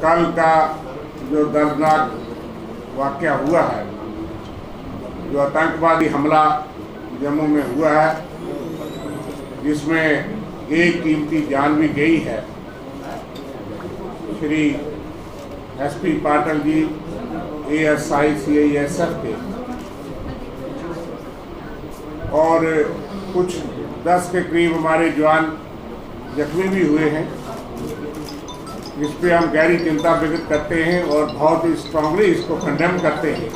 कल का जो दर्दनाक वाक़या हुआ है, जो आतंकवादी हमला जम्मू में हुआ है, जिसमें एक कीमती जान भी गई है। Shri SP Patil ji ASI CISF के और कुछ 10 के करीब हमारे जवान जख्मी भी हुए हैं। इस पे हम गहरी चिंता व्यक्त करते हैं और बहुत ही स्ट्रांगली इसको कंडेम करते हैं।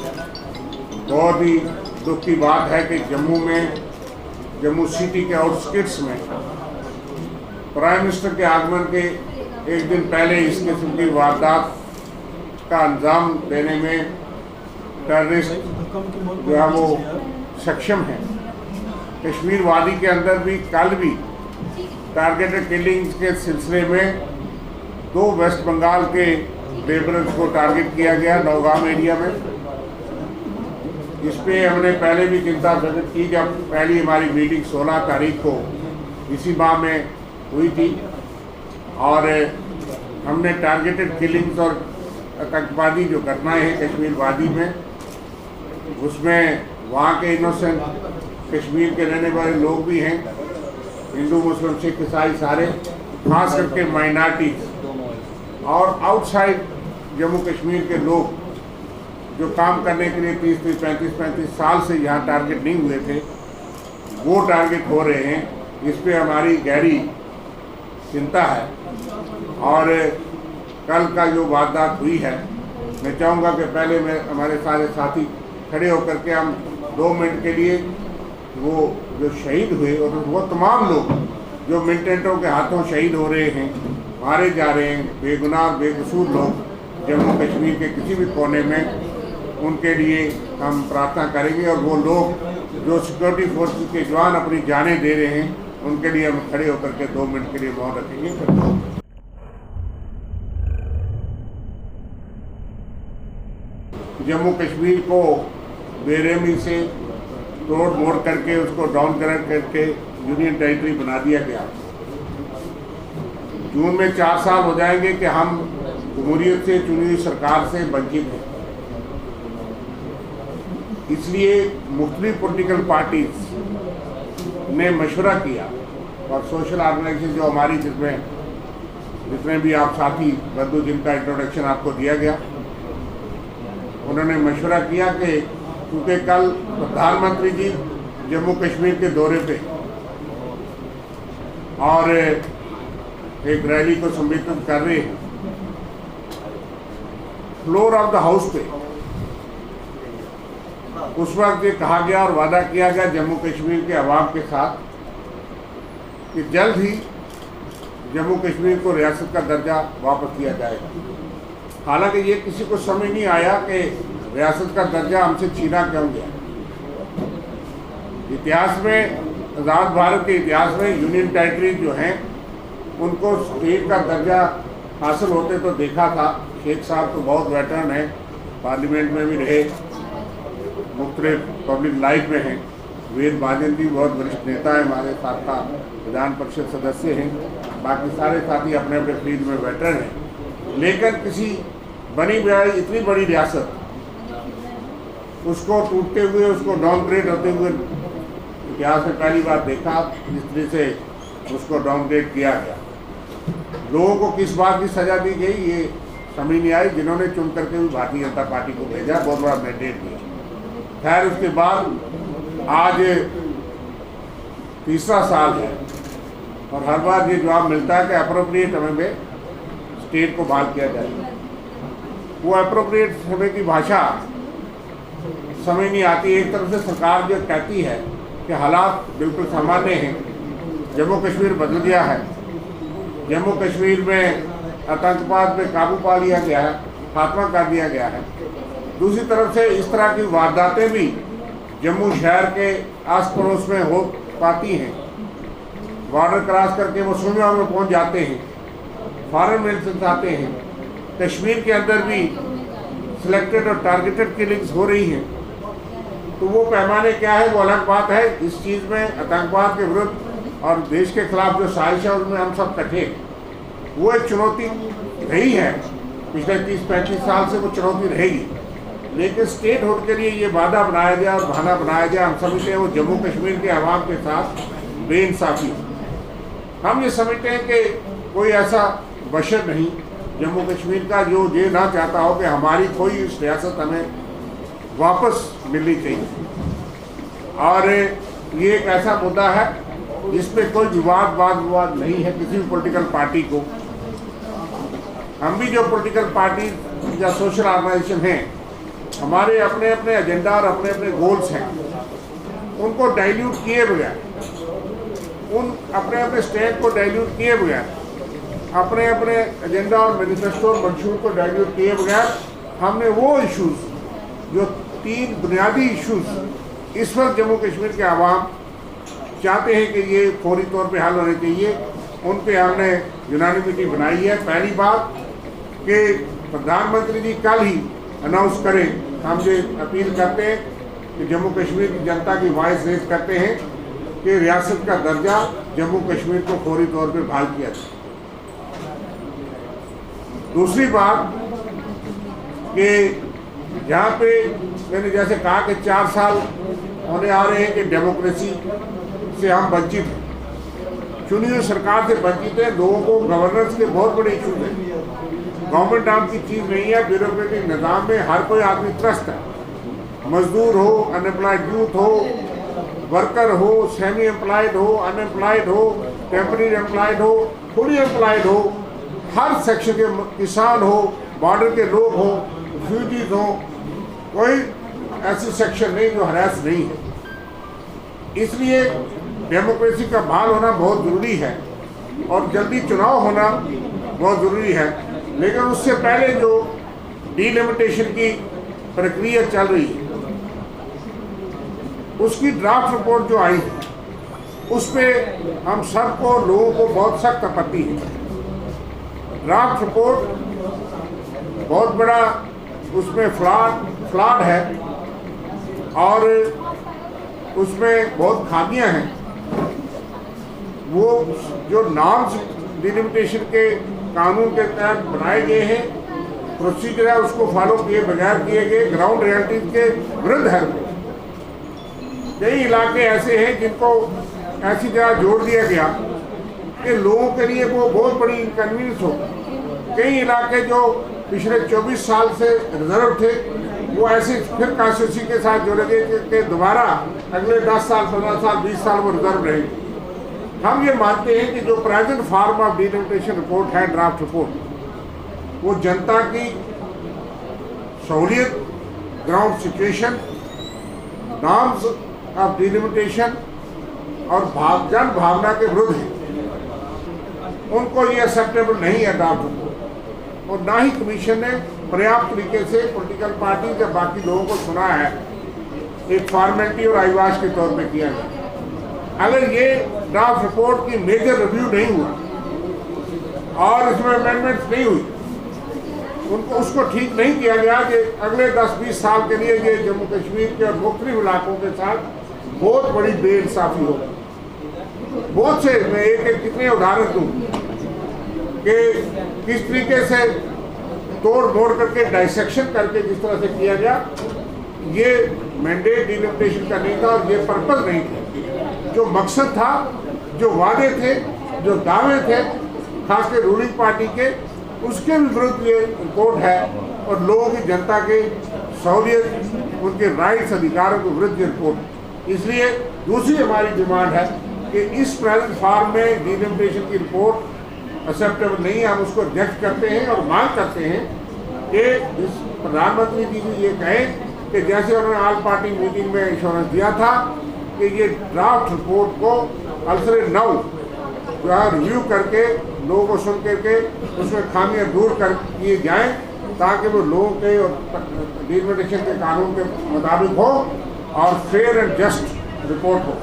बहुत ही दुख की बात है कि जम्मू सिटी के आउटस्कर्ट्स में प्राइम मिनिस्टर के आगमन के एक दिन पहले इस किस्म की वारदात का अंजाम देने में टेररिस्ट जो है वो सक्षम है। कश्मीर वादी के अंदर भी कल भी टारगेटेड किलिंग्स के सिलसिले में 2 वेस्ट बंगाल के लेबरर्स को टारगेट किया गया नौगाम एरिया में। इस पे हमने पहले भी चिंता व्यक्त की जब पहली हमारी मीटिंग 16 तारीख को इसी माह में हुई थी और हमने टारगेटेड किलिंग्स और आतंकवादी जो घटनाएं हैं कश्मीर वादी में, उसमें वहाँ के इनोसेंट कश्मीर के रहने वाले लोग भी हैं, हिंदू मुस्लिम सिख ईसाई सारे, खास करके माइनॉरिटीज और आउटसाइड जम्मू कश्मीर के लोग जो काम करने के लिए 30-35 साल से यहाँ टारगेट नहीं हुए थे, वो टारगेट हो रहे हैं। इस पे हमारी गहरी चिंता है। और कल का जो वारदात हुई है, मैं चाहूँगा कि पहले मैं हमारे सारे साथी खड़े होकर के हम 2 मिनट के लिए वो जो शहीद हुए और वो तमाम लोग जो मिलिटेंटों के हाथों शहीद हो रहे हैं, मारे जा रहे हैं, बेगुनाह बेकसूर लोग जम्मू कश्मीर के किसी भी कोने में, उनके लिए हम प्रार्थना करेंगे। और वो लोग जो सिक्योरिटी फोर्सेस के जवान अपनी जानें दे रहे हैं, उनके लिए हम खड़े होकर के 2 मिनट के लिए मौन रखेंगे। जम्मू कश्मीर को बेरहमी से तोड़ मोड़ करके उसको डाउनग्रेड करके यूनियन टेरिटरी बना दिया गया। जून में 4 साल हो जाएंगे कि हम जमहूरियत से चुनी हुई सरकार से वंचित हैं। इसलिए मुख्तलिफ पॉलिटिकल पार्टीज ने मशवरा किया और सोशल ऑर्गेनाइजेशन जो हमारी जितने भी आप साथी बंधु जिनका इंट्रोडक्शन आपको दिया गया, उन्होंने मशवरा किया कि क्योंकि कल प्रधानमंत्री जी जम्मू कश्मीर के दौरे पे और एक रैली को संबोधित कर रहे हैं, फ्लोर ऑफ द हाउस पे उस वक्त ये कहा गया और वादा किया गया जम्मू कश्मीर के अवाम के साथ कि जल्द ही जम्मू कश्मीर को रियासत का दर्जा वापस दिया जाएगा। हालांकि ये किसी को समझ नहीं आया कि रियासत का दर्जा हमसे छीना क्यों गया। इतिहास में, आज़ाद भारत के इतिहास में यूनियन टेरिटरी जो हैं उनको स्टेट का दर्जा हासिल होते तो देखा था। शेख साहब तो बहुत वेटरन है, पार्लियामेंट में भी रहे, मुख्तलिफ पब्लिक लाइफ में हैं। वेद महाजन जी बहुत वरिष्ठ नेता है, हमारे साथ का विधान परिषद सदस्य हैं। बाकी सारे साथी अपने अपने फील्ड में वेटरन हैं। लेकिन किसी बनी बनाई इतनी बड़ी रियासत, उसको टूटते हुए, उसको डाउनग्रेड होते हुए इतिहास में पहली बार देखा जिस तरह से उसको डाउनग्रेड किया गया। लोगों को किस बात की सजा दी गई ये समझ नहीं आई, जिन्होंने चुन करके भी भारतीय जनता पार्टी को भेजा, बहुत बड़ा मैंडेट दिया। खैर उसके बाद आज तीसरा साल है और हर बार ये जवाब मिलता है कि अप्रोप्रिएट समय में स्टेट को बहाल किया जाए। वो अप्रोप्रिएट समय की भाषा समझ नहीं आती। एक तरफ से सरकार जो कहती है कि हालात बिल्कुल सामान्य हैं, जम्मू कश्मीर बदल गया है, जम्मू कश्मीर में आतंकवाद पे काबू पा लिया गया है, खात्मा कर दिया गया है। दूसरी तरफ से इस तरह की वारदातें भी जम्मू शहर के आस पड़ोस में हो पाती हैं। बॉर्डर क्रॉस करके वो सुनिया में पहुंच जाते हैं, फॉरेन मिलिटेंट्स आते हैं। कश्मीर के अंदर भी सिलेक्टेड और टारगेटेड किलिंग्स हो रही हैं। तो वो पैमाने क्या है वो अलग बात है। इस चीज़ में आतंकवाद के विरुद्ध और देश के खिलाफ जो साजिश है उसमें हम सब इकट्ठे, वो एक चुनौती रही है पिछले 30-35 साल से वो चुनौती रहेगी, लेकिन स्टेट होड के लिए ये वादा बनाया गया और बहाना बनाया गया। हम समझते हैं वो जम्मू कश्मीर के अवाम के साथ बेइंसाफ़ी। हम ये समझते हैं कि कोई ऐसा बशर नहीं जम्मू कश्मीर का जो ये ना चाहता हो कि हमारी कोई इस रियासत हमें वापस मिलनी चाहिए। और ये एक ऐसा मुद्दा है जिसमें कोई विवाद नहीं है किसी भी पॉलिटिकल पार्टी को। हम भी जो पॉलिटिकल पार्टी या सोशल ऑर्गेनाइजेशन हैं, हमारे अपने अपने एजेंडा और अपने अपने गोल्स हैं, उनको डाइल्यूट किए बगैर, उन अपने अपने स्टैंड को डाइल्यूट किए बगैर, अपने अपने एजेंडा और मैनिफेस्टो और मंशूर को डाइल्यूट किए बगैर हमने वो इश्यूज़ जो 3 बुनियादी इश्यूज़ इस वक्त जम्मू कश्मीर के अवाम चाहते हैं कि ये फौरी तौर पे हल होने चाहिए, उन पे हमने यूनानिमिटी बनाई है। पहली बात कि प्रधानमंत्री जी कल ही अनाउंस करें। हम ये अपील करते हैं कि जम्मू कश्मीर की जनता की वॉइस रेज करते हैं कि रियासत का दर्जा जम्मू कश्मीर को फौरी तौर पे बहाल किया जाए। दूसरी बात कि जहाँ पे मैंने जैसे कहा कि 4 साल होने आ रहे हैं कि डेमोक्रेसी से हम वंचित हैं, चुनी हुई सरकार से वंचित है। लोगों को गवर्नेंस के बहुत बड़े इशूज हैं। गवर्नमेंट नाम की चीज़ नहीं है। ब्यूरोक्रेटिक निज़ाम में हर कोई आदमी त्रस्त है, मजदूर हो, अनएम्प्लॉयड यूथ हो, वर्कर हो, सेमी एम्प्लॉयड हो, अनएम्प्लॉयड हो, टेम्परेरी एम्प्लॉयड हो, फुली एम्प्लॉयड हो, हर सेक्शन के, किसान हो, बॉर्डर के लोग हो, रिफ्यूजीज हो, कोई ऐसी सेक्शन नहीं जो हरास नहीं है। इसलिए डेमोक्रेसी का बहाल होना बहुत ज़रूरी है और जल्दी चुनाव होना बहुत ज़रूरी है। लेकिन उससे पहले जो डिलिमिटेशन की प्रक्रिया चल रही है, उसकी ड्राफ्ट रिपोर्ट जो आई है, उस पर हम सबको, लोगों को बहुत सख्त आपत्ति है। ड्राफ्ट रिपोर्ट बहुत बड़ा उसमें फ्लॉड है और उसमें बहुत खामियां हैं। वो जो नॉर्म्स डिलिमिटेशन के कानून के तहत बनाए गए हैं, प्रोसीजर है, उसको फॉलो किए बगैर किए गए, ग्राउंड रियलिटीज के विरुद्ध है। कई इलाके ऐसे हैं जिनको ऐसी जगह जोड़ दिया गया कि लोगों के लिए वो बहुत बड़ी इनकन्वीनियंस हो। कई इलाके जो पिछले 24 साल से रिजर्व थे, वो ऐसे फिर कॉन्स्टिट्यूंसी के साथ जोड़े गए कि दोबारा अगले 10 साल, 15 साल, 20 साल वो रिजर्व रहेंगे। हम ये मानते हैं कि जो present form of delimitation report है, ड्राफ्ट रिपोर्ट, वो जनता की सहूलियत, ground situation, norms of delimitation और जन भावना के विरुद्ध है। उनको ये एक्सेप्टेबल नहीं है ड्राफ्ट रिपोर्ट, और ना ही कमीशन ने पर्याप्त तरीके से पॉलिटिकल पार्टी या बाकी लोगों को सुना है, एक फॉर्मेलिटी और आईवाश के तौर पे किया गया। अगर ये ड्राफ्ट रिपोर्ट की मेजर रिव्यू नहीं हुआ और इसमें अमेंडमेंट्स नहीं हुई, उनको उसको ठीक नहीं किया गया कि अगले 10-20 साल के लिए ये जम्मू कश्मीर के और मुख्तलिफ इलाकों के साथ बहुत बड़ी बेइंसाफ़ी होगी। बहुत से, मैं एक कितने उदाहरण दूँ कि किस तरीके से तोड़ मोड़ करके, डाइसेक्शन करके जिस तरह से किया गया, ये मैंडेट डिलिमिटेशन का नहीं था और ये पर्पस नहीं था। जो मकसद था, जो वादे थे, जो दावे थे, खासकर रूलिंग पार्टी के, उसके भी विरुद्ध ये रिपोर्ट है और लोगों की, जनता के सहूलियत, उनके राइट्स, अधिकारों के विरुद्ध ये रिपोर्ट। इसलिए दूसरी हमारी डिमांड है कि इस प्रेजेंट फॉर्म में डिलिमिटेशन की रिपोर्ट एक्सेप्टेबल नहीं है। हम उसको रिजेक्ट करते हैं और मांग करते हैं कि प्रधानमंत्री जी भी ये कहें कि जैसे उन्होंने ऑल पार्टी मीटिंग में इंश्योरेंस दिया था कि ये ड्राफ्ट रिपोर्ट को अलसरे 9 जो है रिव्यू करके, लोगों को सुन करके उसमें खामियां दूर कर किए जाएँ, ताकि वो लोगों के और डिलिमिटेशन के कानून के मुताबिक हो और फेयर एंड जस्ट रिपोर्ट हो।